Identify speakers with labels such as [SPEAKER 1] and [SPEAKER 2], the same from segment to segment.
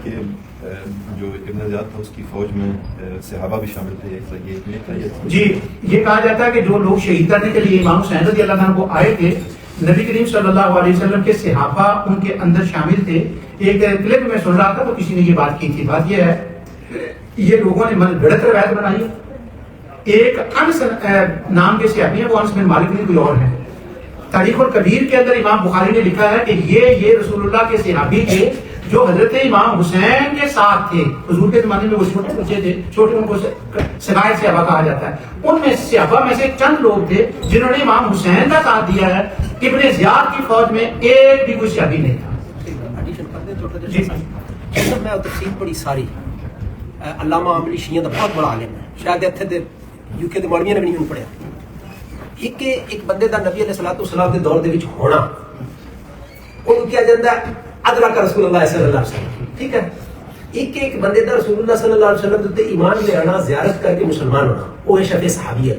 [SPEAKER 1] کہ جو ابن زیاد تھا اس کی فوج میں صحابہ بھی شامل تھے،
[SPEAKER 2] جی یہ کہا جاتا ہے کہ جو لوگ شہید کرنے کے لیے امام حسین رضی اللہ عنہ کو آئے تھے، نبی کریم صلی اللہ علیہ وسلم کے صحابہ ان کے اندر شامل تھے۔ ایک کلپ میں سن رہا تھا تو کسی نے یہ بات کی تھی، بات یہ ہے یہ لوگوں نے من گھڑت روایت بنائی ہے۔ ایک انس نام کے صحابی ہیں، وہ انس بن مالک نہیں کوئی اور ہے۔ تاریخ الکبیر کے اندر امام بخاری نے لکھا ہے کہ یہ رسول اللہ کے صحابی تھے جو حضرت امام حسین کے ساتھ تھے۔ حضور کے زمانے میں وہ چھوٹے بچے تھے، چھوٹے ان کو سگائے صحابہ کہا جاتا ہے۔ ان میں صحابہ میں سے چند لوگ تھے جنہوں نے امام حسین کا ساتھ دیا ہے۔ ابن زیاد کی فوج میں ایک بھی کوئی صحابی نہیں تھا۔
[SPEAKER 3] میں تفصیل پڑھی ساری، علامہ عاملی شیعہ دا بہت بڑا عالم ہے، شاید اتنے دے یو کے مولویاں نے بھی نہیں پڑھیا۔ ایک بندے دا نبی علیہ الصلوۃ والسلام دے دور دے وچ ہونا، انہوں کیا جاتا ہے ادرک رسول اللہ صلی اللہ علیہ وسلم، ٹھیک ہے۔ ایک بندے دا رسول اللہ صلی اللہ علیہ وسلم تے ایمان لے آنا، زیارت کر کے مسلمان ہونا، وہ ہے شفیع صحابیت۔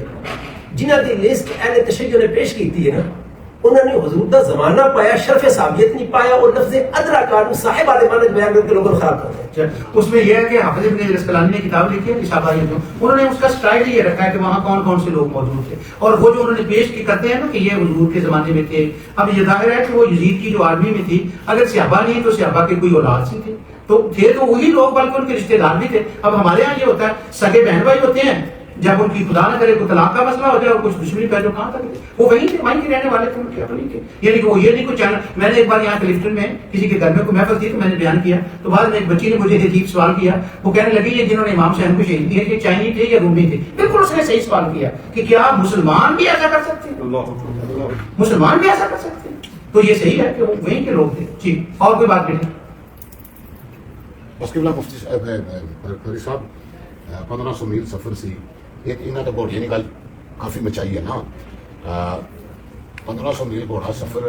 [SPEAKER 3] جنہاں دی لسٹ اہل تشیع نے پیش کی ہے نا، انہوں نے حضور دا زمانہ پایا، شرف صحابیت نہیں پایا، اور لفظ ادرک صاحب آدمان بیان کر کے لوگوں کو خراب کرتے ہیں۔
[SPEAKER 2] اس میں یہ ہے کہ حافظ ابن عسقلانی نے کتاب لکھی ہے صحابیت، انہوں نے اس کا سٹائل یہ رکھا ہے کہ وہاں کون کون سے لوگ موجود تھے، اور وہ جو انہوں نے پیش کی کرتے ہیں نا کہ یہ حضور کے زمانے میں تھے۔ اب یہ ظاہر ہے کہ وہ یزید کی جو آرمی میں تھی، اگر صحابہ نہیں تو صحابہ کے کوئی اولاد سے تھے، تو تھے تو وہی لوگ، بلکہ ان کے رشتے دار بھی تھے۔ اب ہمارے ہاں یہ ہوتا ہے سگے بہن بھائی ہوتے ہیں، جب ان کی خدا نہ کرے کوئی طلاق کا مسئلہ ہو جائے اور کچھ دشمنی پہ جو کہاں تک وہ وہیں تھے، وہیں کے رہنے والے تھے، ان کے اپنے کے، یعنی کہ وہ یہ نہیں کوئی چینل۔ میں نے ایک بار یہاں کلفٹن میں کسی کے گھر میں کوئی محفل تھی تو میں نے بیان کیا، تو بعد میں ایک بچی نے مجھے عجیب سوال کیا، وہ کہنے لگی یہ جنہوں نے امام حسین کو شہید کیا یہ چائنی تھے یا رومی تھے؟ بالکل اس نے صحیح سوال کیا کہ کیا مسلمان بھی ایسا کر سکتے ہیں؟ مسلمان بھی ایسا کر سکتے ہیں؟ تو یہ صحیح ہے کہ وہ وہیں کے لوگ تھے۔ جی اور کوئی بات نہیں؟
[SPEAKER 4] اس کے بعد مفتی صاحب 1500 میل سفر سی ایک انہوں نے گھوڑی کی گل کافی مچائی ہے نا، 1500 میل گھوڑا سفر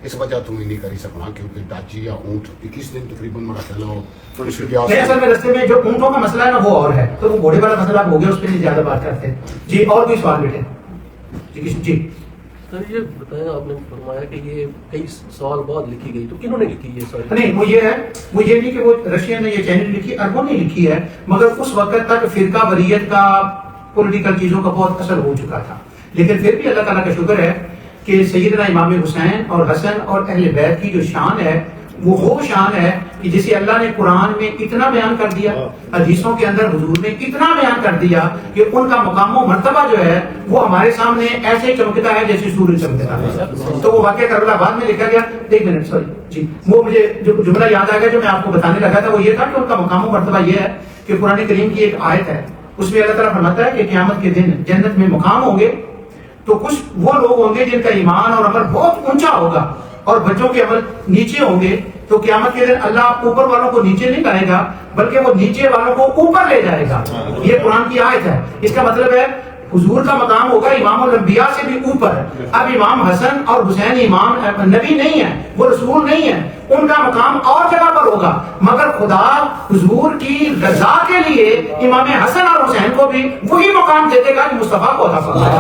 [SPEAKER 4] اس وجہ تو نہیں کری سکنا کیونکہ ڈاچی یا اونٹ 21 دن تقریباً میرا خیال ہو
[SPEAKER 2] اصل میں رستے میں جو اونٹوں کا مسئلہ ہے نا وہ اور ہے، تو وہ گھوڑے والا مسئلہ ہو گیا، اس پہ نہیں زیادہ بات کرتے ہیں۔ جی اور کوئی سوال بیٹے؟ جی
[SPEAKER 5] سر یہ بتایا آپ نے فرمایا کہ یہ کئی سال بعد لکھی گئی، تو کنہوں نے لکھی یہ ساری؟
[SPEAKER 2] نہیں وہ یہ ہے، وہ یہ نہیں کہ وہ رشین نے یہ چینل لکھی، عربوں نے لکھی ہے، مگر اس وقت تک فرقہ وریت کا پولیٹیکل چیزوں کا بہت اثر ہو چکا تھا۔ لیکن پھر بھی اللہ تعالیٰ کا شکر ہے کہ سیدنا امام حسین اور حسن اور اہل بیت کی جو شان ہے وہ شان ہے کہ جسے اللہ نے قرآن میں اتنا بیان کر دیا، حدیثوں کے اندر حضور نے اتنا بیان کر دیا کہ ان کا مقام و مرتبہ جو ہے وہ ہمارے سامنے ایسے چمکتا ہے جیسے سورج چمکتا ہے۔ تو وہ واقعہ کربلا بعد میں لکھا گیا، ایک منٹ سوری جی، وہ مجھے جو جملہ یاد آ گیا جو میں آپ کو بتانے لگا تھا وہ یہ تھا کہ ان کا مقام و مرتبہ یہ ہے کہ قرآن کریم کی ایک آیت ہے، اس میں اللہ تعالیٰ فرماتا ہے کہ قیامت کے دن جنت میں مقام ہوں گے تو کچھ وہ لوگ ہوں گے جن کا ایمان اور عمل بہت اونچا ہوگا اور بچوں کے عمل نیچے ہوں گے، تو قیامت کے دن اللہ اوپر والوں کو نیچے نہیں کرے گا بلکہ وہ نیچے والوں کو اوپر لے جائے گا۔ یہ قرآن کی آیت ہے، اس کا مطلب ہے حضور کا مقام ہوگا امام الانبیاء سے بھی اوپر۔ اب امام حسن اور حسین امام نبی نہیں ہے، وہ رسول نہیں ہے، ان کا مقام اور جگہ پر ہوگا، مگر خدا حضور کی رضا کے لیے امام حسن اور حسین کو بھی وہی مقام دے دے گا کہ مصطفیٰ کو عطا فرمایا۔